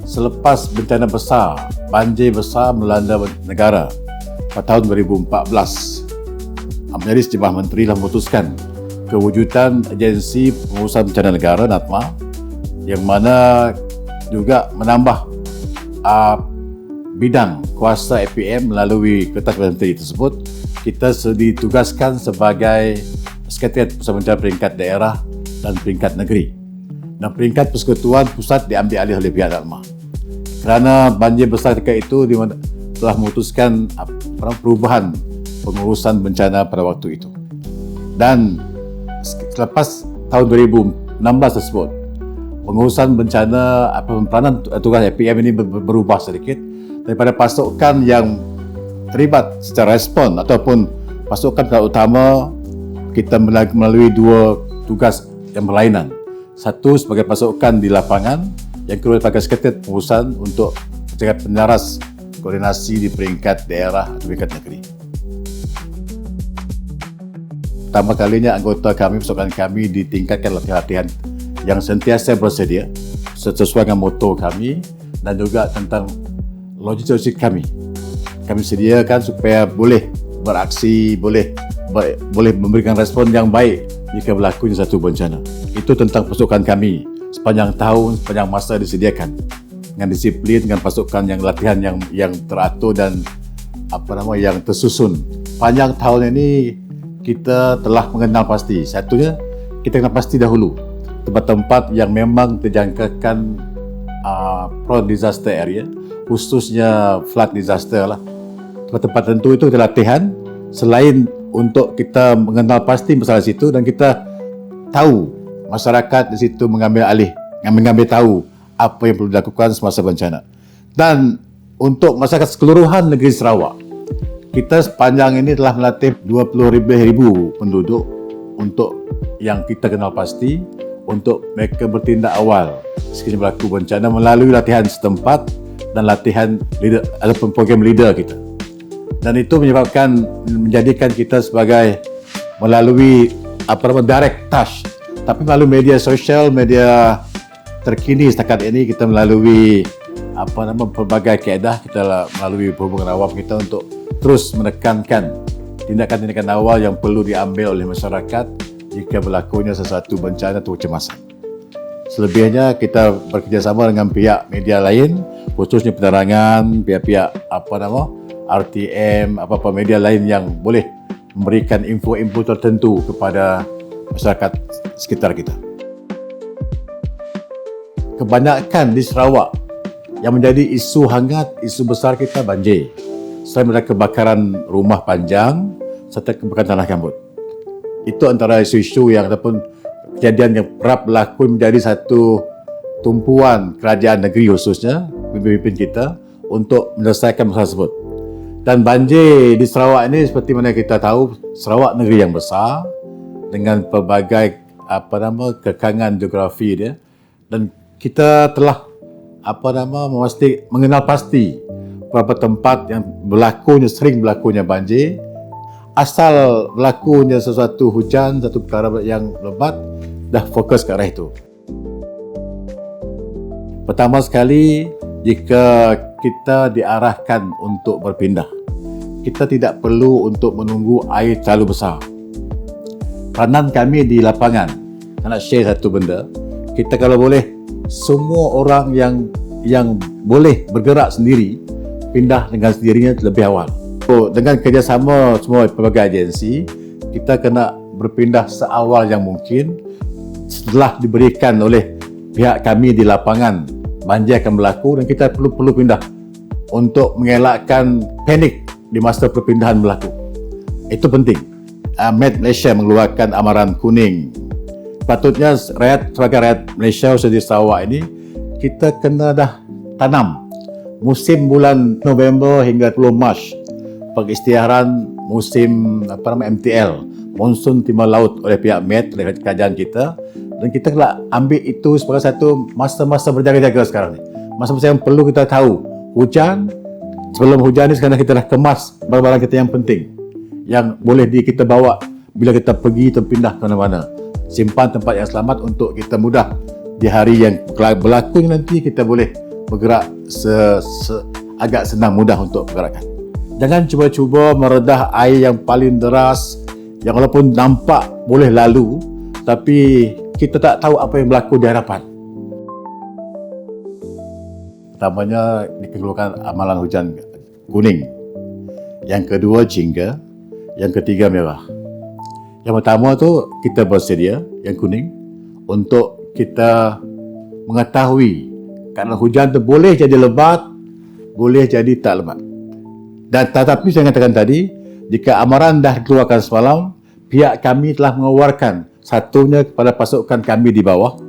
Selepas bencana besar, banjir besar melanda negara pada tahun 2014, menjadi sejumlah menteri telah memutuskan kewujudan Agensi Pengurusan Bencana Negara (NATMA) yang mana juga menambah bidang kuasa APM melalui Kertas Menteri tersebut. Kita ditugaskan sebagai Sekretariat Pusat Bencana peringkat daerah dan peringkat negeri, dan peringkat persekutuan pusat diambil alih oleh pihak NATMA. Kerana banjir besar ketika itu telah memutuskan perubahan pengurusan bencana pada waktu itu. Dan selepas tahun 2016 tersebut, pengurusan bencana, peranan tugas APM ini berubah sedikit daripada pasukan yang terlibat secara respon ataupun pasukan utama. Kita melalui dua tugas yang berlainan. Satu sebagai pasukan di lapangan, yang kedua sebagai sekretariat pengurusan untuk sebagai penyaras koordinasi di peringkat daerah atau peringkat negeri. Pertama kalinya anggota kami, pasukan kami ditingkatkan latihan yang sentiasa bersedia sesuai dengan moto kami dan juga tentang logistik kami. Kami sediakan supaya boleh beraksi, boleh memberikan respon yang baik jika berlakunya satu bencana. Itu tentang pasukan kami sepanjang tahun, sepanjang masa disediakan dengan disiplin, dengan pasukan yang latihan yang teratur dan yang tersusun. Panjang tahun ini kita telah mengenal pasti. Satunya, kita kenal pasti dahulu tempat-tempat yang memang terjangkakan prone disaster area, khususnya flood disaster lah. Tempat-tempat tentu itu kita latihan selain untuk kita mengenal pasti masalah situ, dan kita tahu masyarakat di situ mengambil tahu apa yang perlu dilakukan semasa bencana. Dan untuk masyarakat keseluruhan negeri Sarawak, kita sepanjang ini telah melatih 20,000 penduduk untuk yang kita kenal pasti, untuk mereka bertindak awal sekiranya berlaku bencana melalui latihan setempat dan latihan leader ataupun program leader kita. Dan itu menjadikan kita sebagai melalui direct touch, tapi melalui media sosial, media terkini setakat ini, kita melalui pelbagai kaedah, kita melalui perhubungan awam kita untuk terus menekankan tindakan-tindakan awal yang perlu diambil oleh masyarakat jika berlakunya sesuatu bencana atau kecemasan. Selebihnya kita bekerjasama dengan pihak media lain, khususnya penerangan, pihak-pihak RTM, media lain yang boleh memberikan info-info tertentu kepada masyarakat sekitar kita. Kebanyakan di Sarawak yang menjadi isu hangat, isu besar kita banjir, selain daripada kebakaran rumah panjang serta kebakaran tanah gambut. Itu antara isu-isu yang ataupun kejadian yang kerap berlaku menjadi satu tumpuan kerajaan negeri, khususnya pemimpin kita, untuk menyelesaikan masalah tersebut. Dan banjir di Sarawak ini, seperti mana kita tahu, Sarawak negeri yang besar dengan pelbagai kekangan geografi dia, dan kita telah mengenal pasti beberapa tempat yang sering berlakunya banjir. Asal berlakunya sesuatu hujan, satu perkara yang lebat, dah fokus ke arah itu. Pertama sekali, jika kita diarahkan untuk berpindah, kita tidak perlu untuk menunggu air terlalu besar. Peranan kami di lapangan, saya nak share satu benda. Kita kalau boleh, semua orang yang boleh bergerak sendiri, pindah dengan sendirinya lebih awal. So, dengan kerjasama semua pelbagai agensi, kita kena berpindah seawal yang mungkin. Setelah diberikan oleh pihak kami di lapangan, banjir akan berlaku dan kita perlu pindah untuk mengelakkan panik di masa perpindahan berlaku. Itu penting. Met Malaysia mengeluarkan amaran kuning. Patutnya sebagai rakyat Malaysia khususnya di Sarawak ini, kita kena dah tanam musim bulan November hingga 10 Mac, pengisytiharan musim MTL, monsun timur laut, oleh pihak Met, oleh kerajaan kita. Dan kita telah ambil itu sebagai satu masa-masa berjaga-jaga sekarang ni. Masa-masa yang perlu kita tahu. Hujan, sebelum hujan ni sekarang kita dah kemas barang-barang kita yang penting, yang boleh kita bawa bila kita pergi atau pindah ke mana-mana. Simpan tempat yang selamat untuk kita mudah di hari yang berlaku nanti kita boleh bergerak agak senang mudah untuk pergerakan. Jangan cuba-cuba meredah air yang paling deras yang walaupun nampak boleh lalu tapi kita tak tahu apa yang berlaku di hadapan. Pertamanya dikeluarkan amalan hujan kuning. Yang kedua jingga, yang ketiga merah. Yang pertama tu kita bersedia yang kuning untuk kita mengetahui kerana hujan tu boleh jadi lebat, boleh jadi tak lebat. Dan tetapi saya katakan tadi, jika amaran dah dikeluarkan semalam, pihak kami telah mengeluarkan satunya kepada pasukan kami di bawah,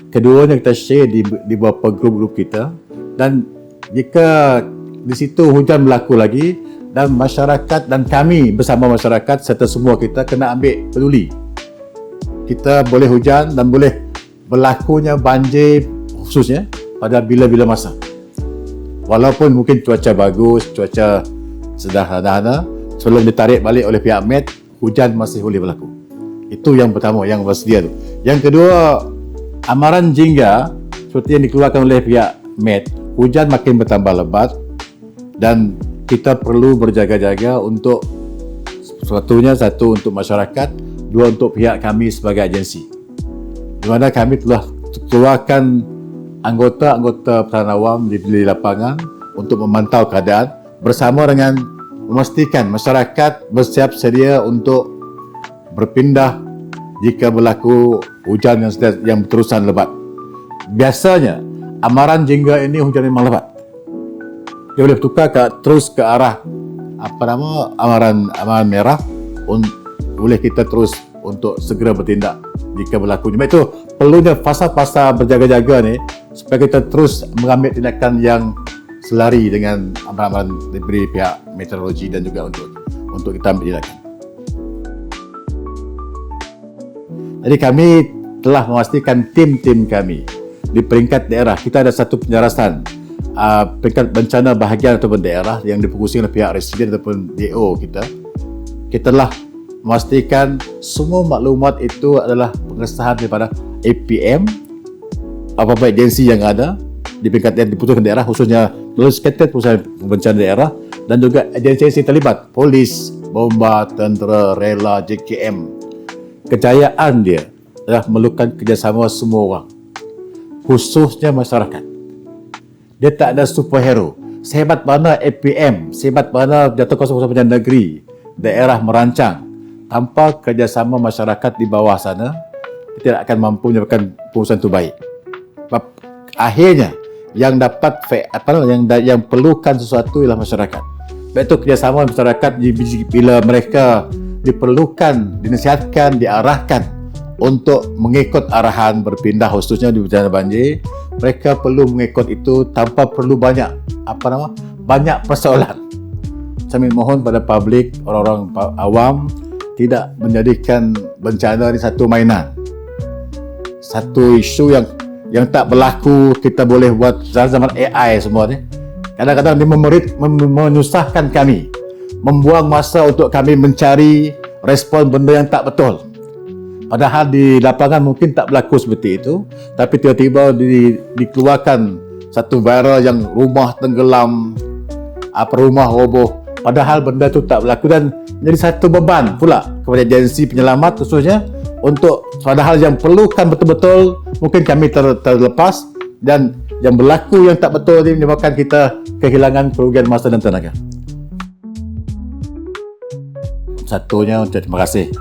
keduanya kita share di beberapa grup-grup kita, dan jika di situ hujan berlaku lagi dan masyarakat dan kami bersama masyarakat serta semua kita kena ambil peduli. Kita boleh hujan dan boleh berlakunya banjir khususnya pada bila-bila masa. Walaupun mungkin cuaca bagus, cuaca sederhana, sebelum ditarik balik oleh pihak Met, hujan masih boleh berlaku. Itu yang pertama, yang bersedia tu. Yang kedua, amaran jingga seperti yang dikeluarkan oleh pihak Met, hujan makin bertambah lebat dan kita perlu berjaga-jaga untuk satu untuk masyarakat, dua untuk pihak kami sebagai agensi. Di mana kami telah keluarkan anggota-anggota pertahanan awam di lapangan untuk memantau keadaan bersama dengan memastikan masyarakat bersiap sedia untuk berpindah jika berlaku hujan yang berterusan lebat. Biasanya amaran jingga ini hujan memang lebat. Dia boleh bertukar terus ke arah amaran merah, boleh kita terus untuk segera bertindak jika berlaku. Sebab itu perlunya fasa-fasa berjaga-jaga ni supaya kita terus mengambil tindakan yang selari dengan amaran diberi pihak meteorologi dan juga untuk kita ambil tindakan. Jadi kami telah memastikan tim-tim kami di peringkat daerah. Kita ada satu penjarasan peringkat bencana bahagian ataupun daerah yang difokusi oleh pihak residen ataupun DO kita. Kita telah memastikan semua maklumat itu adalah pengesahan daripada APM, apa-apa agensi yang ada di peringkat yang diputuskan daerah, khususnya Sekretariat Pusat Bencana Daerah dan juga agensi terlibat, polis, bomba, tentera, rela, JKM. Kejayaan dia adalah memerlukan kerjasama semua orang, khususnya masyarakat. Dia tak ada superhero. Sehebat mana APM, sehebat mana Jatuhkuasa Pengurusan Bencana Negeri, daerah merancang, tanpa kerjasama masyarakat di bawah sana, kita tidak akan mampu menyebabkan pengurusan itu baik. Akhirnya, yang dapat yang perlukan sesuatu ialah masyarakat. Sebab itu kerjasama masyarakat bila mereka diperlukan, dinasihatkan, diarahkan untuk mengikut arahan berpindah khususnya di bencana banjir, mereka perlu mengikut itu tanpa perlu banyak persoalan. Saya mohon pada publik, orang-orang awam tidak menjadikan bencana ini satu mainan, satu isu yang tak berlaku. Kita boleh buat zaman AI semua ni. Kadang-kadang dia menyusahkan kami, membuang masa untuk kami mencari respon benda yang tak betul. Padahal di lapangan mungkin tak berlaku seperti itu, tapi tiba-tiba dikeluarkan satu viral yang rumah tenggelam, rumah roboh. Padahal benda itu tak berlaku dan jadi satu beban pula kepada agensi penyelamat khususnya untuk padahal yang perlukan betul-betul mungkin kami terlepas dan yang berlaku yang tak betul ini menyebabkan kita kehilangan kerugian masa dan tenaga. Satunya terima kasih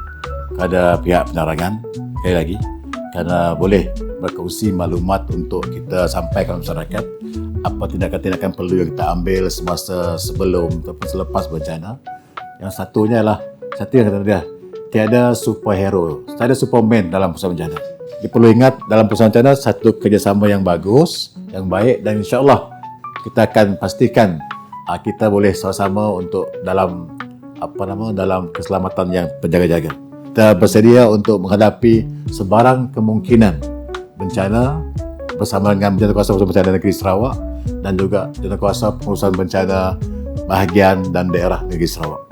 kepada pihak penerangan sekali lagi kerana boleh berkongsi maklumat untuk kita sampaikan kepada masyarakat apa tindakan-tindakan perlu yang kita ambil semasa sebelum ataupun selepas bencana. Yang satunya ialah yang kata dia, tiada superhero, tiada superman dalam pusat bencana. Kita perlu ingat dalam pusat bencana satu kerjasama yang bagus, yang baik dan insya-Allah kita akan pastikan kita boleh sama-sama untuk dalam keselamatan yang berjaga-jaga. Kita bersedia untuk menghadapi sebarang kemungkinan bencana bersama dengan Jatuhkuasa Pengurusan Bencana Negeri Sarawak dan juga Jatuhkuasa Pengurusan Bencana Bahagian dan Daerah Negeri Sarawak.